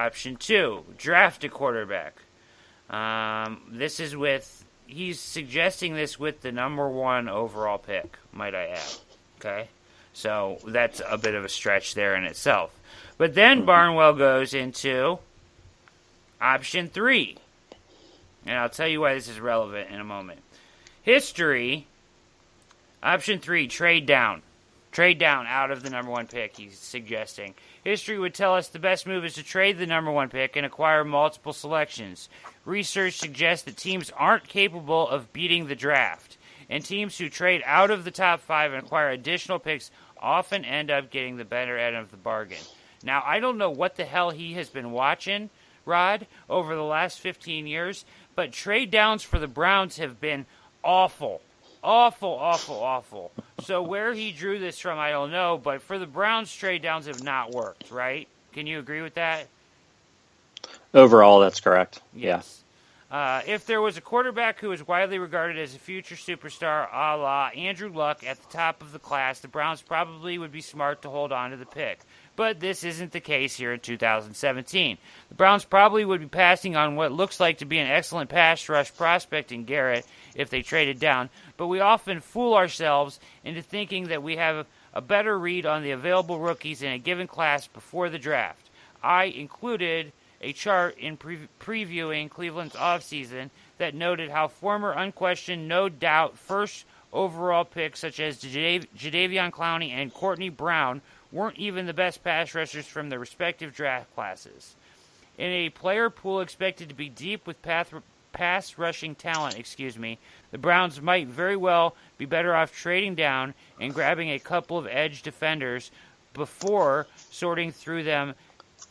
Option 2, draft a quarterback. He's suggesting this with the number 1 overall pick, might I add. Okay? So that's a bit of a stretch there in itself. But then Barnwell goes into Option 3. And I'll tell you why this is relevant in a moment. History, Option 3, trade down. Trade down out of the number 1 pick, he's suggesting. History would tell us the best move is to trade the number 1 pick and acquire multiple selections. Research suggests that teams aren't capable of beating the draft, and teams who trade out of the top 5 and acquire additional picks often end up getting the better end of the bargain. Now, I don't know what the hell he has been watching, Rod, over the last 15 years, but trade downs for the Browns have been awful. Awful. So where he drew this from, I don't know, but for the Browns, trade downs have not worked, right? Can you agree with that? Overall, that's correct. Yes. Yeah. If there was a quarterback who is widely regarded as a future superstar, a la Andrew Luck, at the top of the class, the Browns probably would be smart to hold on to the pick. But this isn't the case here in 2017. The Browns probably would be passing on what looks like to be an excellent pass rush prospect in Garrett if they traded down, but we often fool ourselves into thinking that we have a better read on the available rookies in a given class before the draft. I included a chart in previewing Cleveland's offseason that noted how former unquestioned, no doubt, first overall picks such as Jadeveon Clowney and Courtney Brown weren't even the best pass rushers from their respective draft classes. In a player pool expected to be deep with pass rushing talent, the Browns might very well be better off trading down and grabbing a couple of edge defenders before sorting through them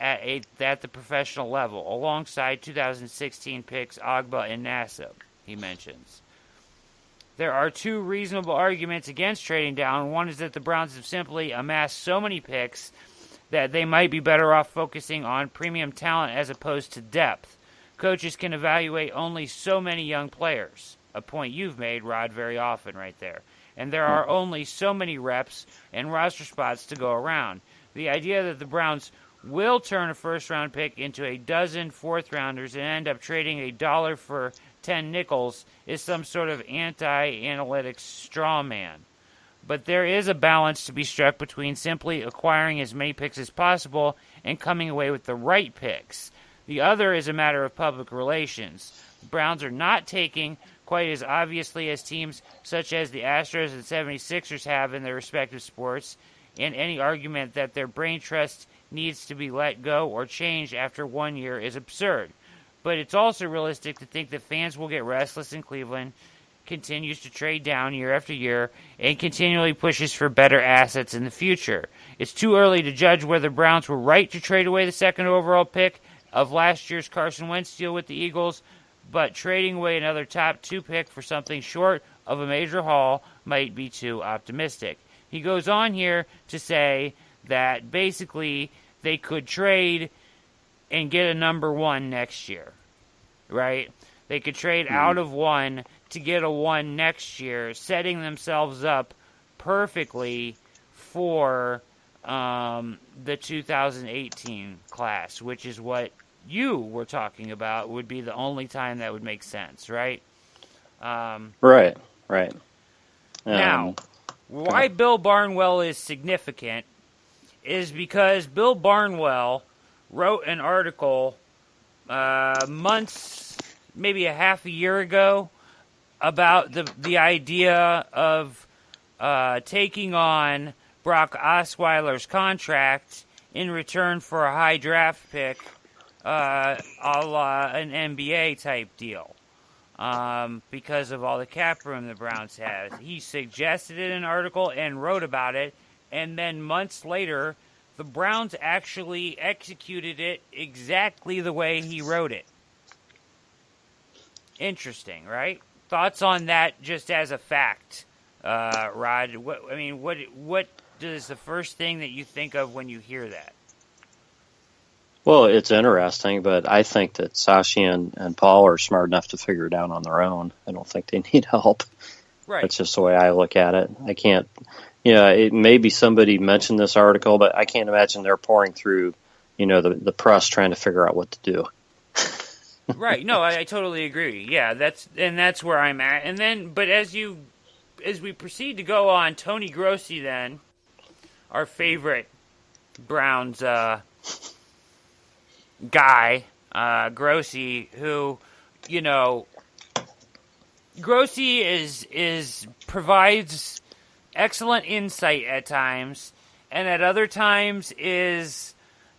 at the professional level, alongside 2016 picks Ogba and Nassib, he mentions. There are 2 reasonable arguments against trading down. One is that the Browns have simply amassed so many picks that they might be better off focusing on premium talent as opposed to depth. Coaches can evaluate only so many young players, a point you've made, Rod, very often right there. And there are only so many reps and roster spots to go around. The idea that the Browns will turn a first-round pick into a dozen fourth-rounders and end up trading $1 for 10 nickels is some sort of anti-analytics straw man. But there is a balance to be struck between simply acquiring as many picks as possible and coming away with the right picks. The other is a matter of public relations. The Browns are not taking quite as obviously as teams such as the Astros and 76ers have in their respective sports, and any argument that their brain trust needs to be let go or changed after 1 year is absurd. But it's also realistic to think that fans will get restless in Cleveland, continues to trade down year after year, and continually pushes for better assets in the future. It's too early to judge whether the Browns were right to trade away the second overall pick of last year's Carson Wentz deal with the Eagles, but trading away another top 2 pick for something short of a major haul might be too optimistic. He goes on here to say that basically they could trade and get a number 1 next year, right? They could trade out of 1 to get a 1 next year, setting themselves up perfectly for the 2018 class, which is what you were talking about would be the only time that would make sense, right? Right. Now, why Bill Barnwell is significant is because Bill Barnwell wrote an article months, maybe a half a year ago, about the idea of taking on Brock Osweiler's contract in return for a high draft pick, a la an NBA type deal, because of all the cap room the Browns have. He suggested it in an article and wrote about it, and then months later, the Browns actually executed it exactly the way he wrote it. Interesting, right? Thoughts on that just as a fact, Rod? What is the first thing that you think of when you hear that? Well, it's interesting, but I think that Sashi and Paul are smart enough to figure it out on their own. I don't think they need help. Right. That's just the way I look at it. I can't, maybe somebody mentioned this article, but I can't imagine they're pouring through the press trying to figure out what to do. Right. No, I totally agree. Yeah, that's where I'm at. And then, but as we proceed to go on, Tony Grossi, then our favorite Browns guy, Grossi, who, Grossi is provides excellent insight at times, and at other times is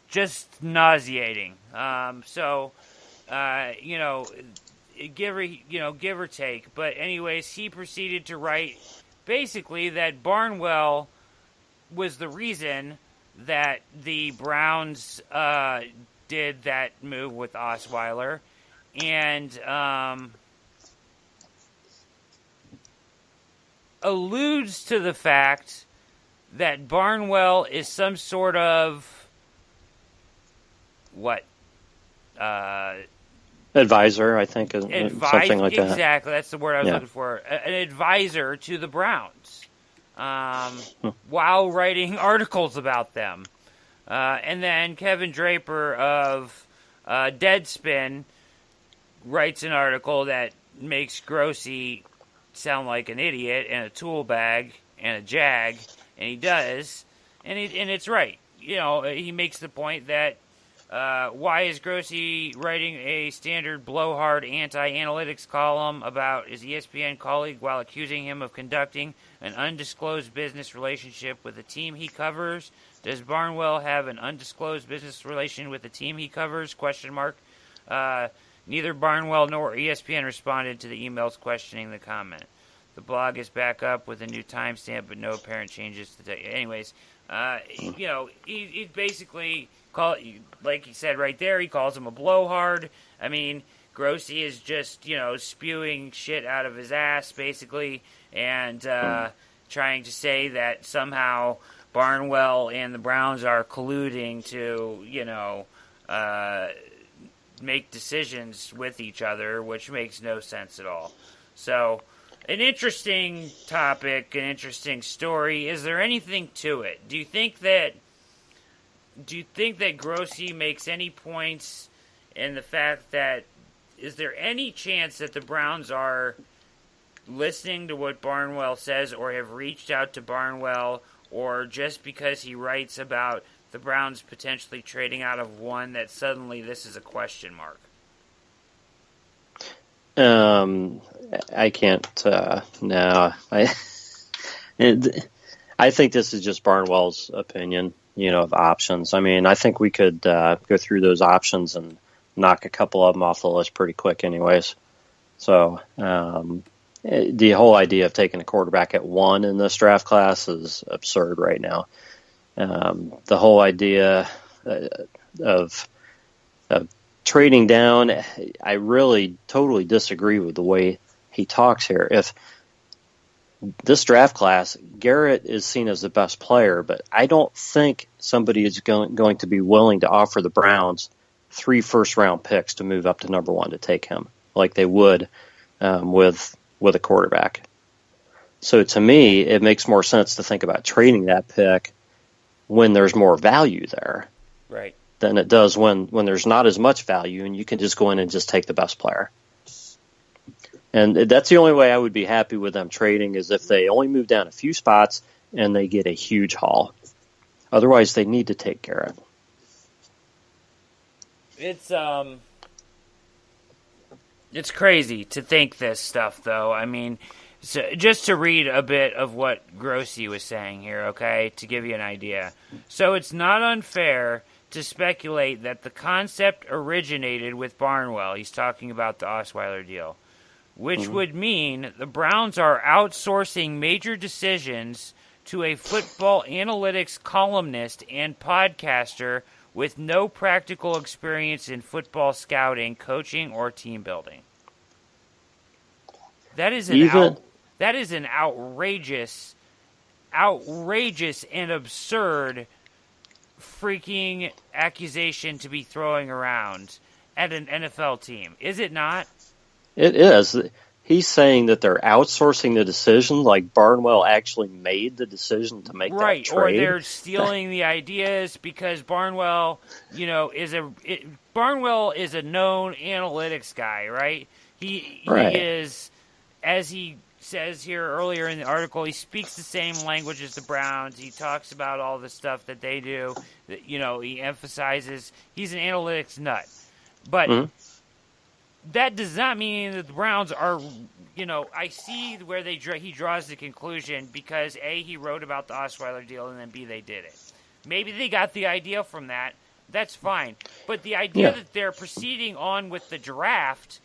just nauseating. Give or take. But anyways, he proceeded to write basically that Barnwell was the reason that the Browns did that move with Osweiler, and alludes to the fact that Barnwell is some sort of advisor, I think, something like that. Exactly, that's the word I was looking for. An advisor to the Browns, while writing articles about them. And then Kevin Draper of Deadspin writes an article that makes Grossi sound like an idiot and a tool bag and a jag, and he does, and it's right. He makes the point that why is Grossi writing a standard blowhard anti-analytics column about his ESPN colleague while accusing him of conducting an undisclosed business relationship with the team he covers? Does Barnwell have an undisclosed business relation with the team he covers? ? Neither Barnwell nor ESPN responded to the emails questioning the comment. The blog is back up with a new timestamp, but no apparent changes to the. Anyways, he basically like he said right there, he calls him a blowhard. I mean, Grossi is just spewing shit out of his ass basically, and trying to say that somehow Barnwell and the Browns are colluding to make decisions with each other, which makes no sense at all. So, an interesting topic, an interesting story. Is there anything to it? Do you think that Grossi makes any points in the fact that is there any chance that the Browns are listening to what Barnwell says or have reached out to Barnwell, or just because he writes about the Browns potentially trading out of one that suddenly this is a question mark? I can't. No, I think this is just Barnwell's opinion, of options. I mean, I think we could go through those options and knock a couple of them off the list pretty quick, anyways. So the whole idea of taking a quarterback at 1 in this draft class is absurd right now. The whole idea of trading down, I really totally disagree with the way he talks here. If this draft class, Garrett is seen as the best player, but I don't think somebody is going to be willing to offer the Browns 3 first-round picks to move up to number 1 to take him, like they would with a quarterback. So to me, it makes more sense to think about trading that pick when there's more value there, right, than it does when there's not as much value and you can just go in and just take the best player. And that's the only way I would be happy with them trading, is if they only move down a few spots and they get a huge haul. Otherwise, they need to take Garrett. It's crazy to think this stuff, though. I mean, so just to read a bit of what Grossi was saying here, okay, to give you an idea. So it's not unfair to speculate that the concept originated with Barnwell. He's talking about the Osweiler deal, which would mean the Browns are outsourcing major decisions to a football analytics columnist and podcaster with no practical experience in football scouting, coaching, or team building. That is an outrageous and absurd freaking accusation to be throwing around at an NFL team. Is it not? It is. he's saying that they're outsourcing the decision, like Barnwell actually made the decision to make that trade. Or they're stealing the ideas because Barnwell, Barnwell is a known analytics guy, right? He is, as he says here earlier in the article, he speaks the same language as the Browns. He talks about all the stuff that they do. That, he emphasizes he's an analytics nut, but that does not mean that the Browns are. I see where he draws the conclusion because A, he wrote about the Osweiler deal, and then B, they did it. Maybe they got the idea from that. That's fine, but the idea that they're proceeding on with the draft,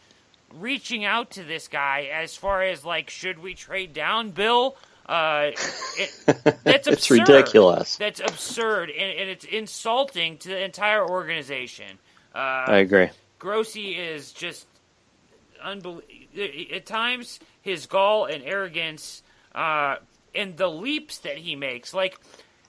reaching out to this guy as far as should we trade down, Bill? That's absurd. It's ridiculous. That's absurd, and it's insulting to the entire organization. I agree. Grossi is just unbelievable. At times, his gall and arrogance, and the leaps that he makes.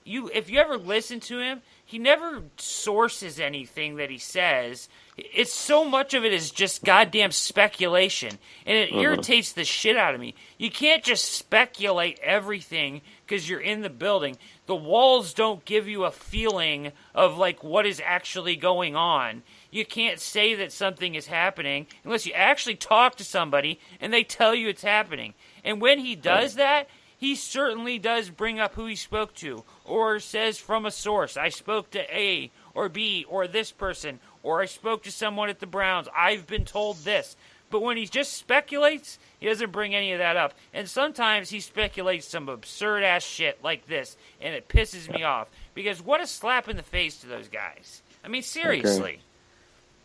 If you ever listen to him, he never sources anything that he says. It's so much of it is just goddamn speculation, and it irritates the shit out of me. You can't just speculate everything because you're in the building. The walls don't give you a feeling of what is actually going on. You can't say that something is happening unless you actually talk to somebody and they tell you it's happening. And when he does that, he certainly does bring up who he spoke to or says from a source, I spoke to A or B or this person, or I spoke to someone at the Browns. I've been told this. But when he just speculates, he doesn't bring any of that up. And sometimes he speculates some absurd-ass shit like this, and it pisses me off. Because what a slap in the face to those guys. I mean, seriously. Okay.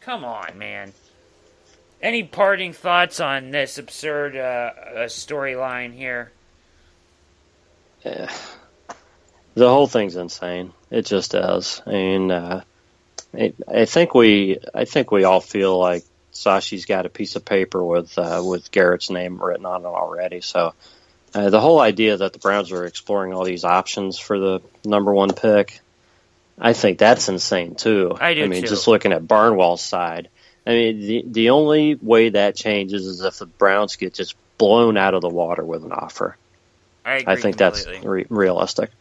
Come on, man. Any parting thoughts on this absurd storyline here? Yeah. The whole thing's insane. It just is. I mean, I think we all feel like Sashi's got a piece of paper with Garrett's name written on it already. So the whole idea that the Browns are exploring all these options for the number one pick, I think that's insane too. I mean, too. Just looking at Barnwell's side, I mean, the only way that changes is if the Browns get just blown out of the water with an offer. I think completely. That's realistic.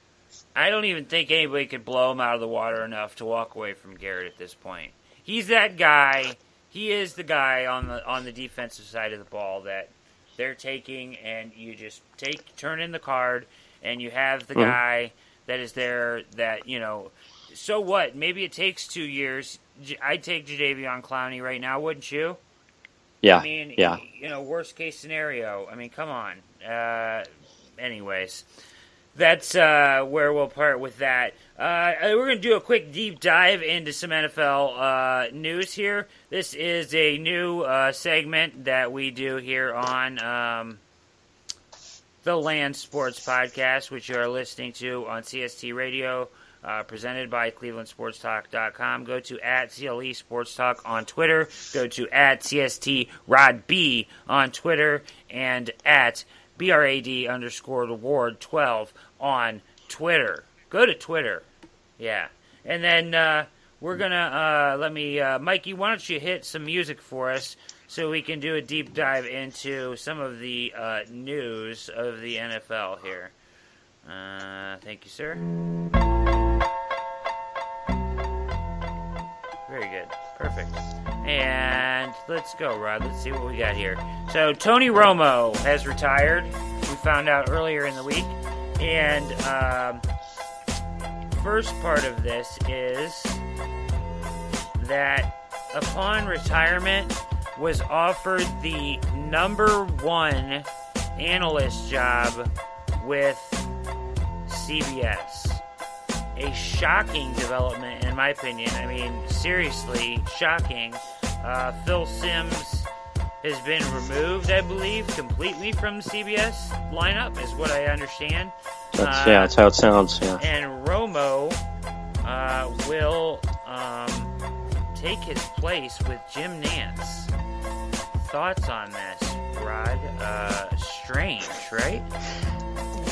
I don't even think anybody could blow him out of the water enough to walk away from Garrett at this point. He's that guy. He is the guy on the defensive side of the ball that they're taking, and you just turn in the card, and you have the guy that is there that, so what? Maybe it takes 2 years. I'd take Jadeveon Clowney right now, wouldn't you? Yeah. I mean, worst case scenario. I mean, come on. Anyways, that's where we'll part with that. We're going to do a quick deep dive into some NFL news here. This is a new segment that we do here on the Land Sports Podcast, which you are listening to on CST Radio, presented by ClevelandSportsTalk.com. Go to @CLE Sports Talk on Twitter. Go to @CSTRodB on Twitter and @BRAD_Award12 on Twitter. Go to Twitter. Yeah. And then we're going to, Mikey, why don't you hit some music for us so we can do a deep dive into some of the news of the NFL here. Thank you, sir. Very good. Perfect. And let's go, Rod. Let's see what we got here. So Tony Romo has retired. We found out earlier in the week. And first part of this is that upon retirement was offered the number one analyst job with CBS. A shocking development, in my opinion. I mean, seriously, shocking. Phil Simms has been removed, I believe, completely from the CBS lineup, is what I understand. That's how it sounds, yeah. And Romo will take his place with Jim Nantz. Thoughts on this, Rod? Strange, right?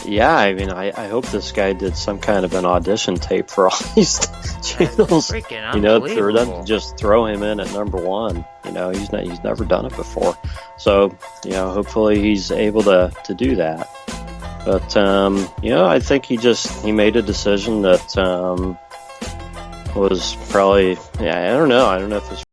Yeah, I mean, I hope this guy did some kind of an audition tape for all these channels. Freaking You know, for them unbelievable. to just throw him in at number one. You know, he's never done it before. So, you know, hopefully he's able to do that. But you know, I think he made a decision that was probably, yeah, I don't know if it's